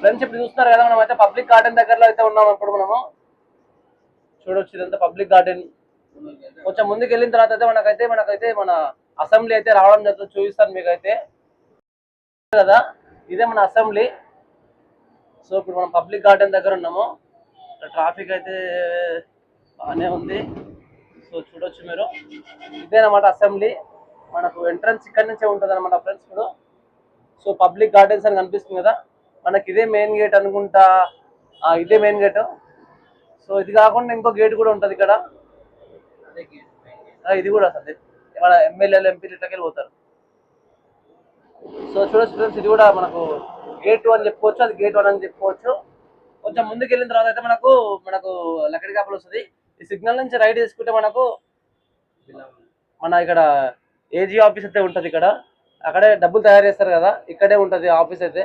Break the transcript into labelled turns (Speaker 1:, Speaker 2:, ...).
Speaker 1: Friends ఇప్పుడు చూస్తున్నారు కదా, మనం అయితే పబ్లిక్ గార్డెన్ దగ్గరలో అయితే ఉన్నాం. ఇప్పుడు మనము చూడొచ్చు ఇదంతా పబ్లిక్ గార్డెన్. కొంచెం ముందుకు వెళ్ళిన తర్వాత అయితే మనకైతే మన అసెంబ్లీ అయితే రావడం జరుగుతుంది. చూపిస్తాను మీకైతే కదా, ఇదే మన అసెంబ్లీ. సో ఇప్పుడు మనం పబ్లిక్ గార్డెన్ దగ్గర ఉన్నాము. ట్రాఫిక్ అయితే బాగానే ఉంది. సో చూడొచ్చు మీరు, ఇదేనమాట అసెంబ్లీ. మనకు ఎంట్రన్స్ ఇక్కడ నుంచే ఉంటుంది అనమాట ఫ్రెండ్స్. ఇప్పుడు సో పబ్లిక్ గార్డెన్స్ అని కనిపిస్తుంది కదా, మనకి ఇదే మెయిన్ గేట్ అనుకుంటా. ఇదే మెయిన్ గేట్. సో ఇది కాకుండా ఇంకో గేట్ కూడా ఉంటుంది ఇక్కడ. ఇది కూడా అసలు మన ఎమ్మెల్యేలు ఎంపీలు ఇట్లకి వెళ్ళిపోతారు. సో చూడొచ్చు ఫ్రెండ్స్, ఇది కూడా మనకు గేట్ 1 అని చెప్పుకోవచ్చు, అది గేట్ 1 అని చెప్పుకోవచ్చు. కొంచెం ముందుకు వెళ్ళిన తర్వాత అయితే మనకు మనకు లక్కడి కాపలు వస్తుంది. ఈ సిగ్నల్ నుంచి రైట్ తీసుకుంటే మనకు మన ఇక్కడ ఏజీ ఆఫీస్ అయితే ఉంటుంది. ఇక్కడ అక్కడే డబ్బులు తయారు చేస్తారు కదా, ఇక్కడే ఉంటుంది ఆఫీస్ అయితే.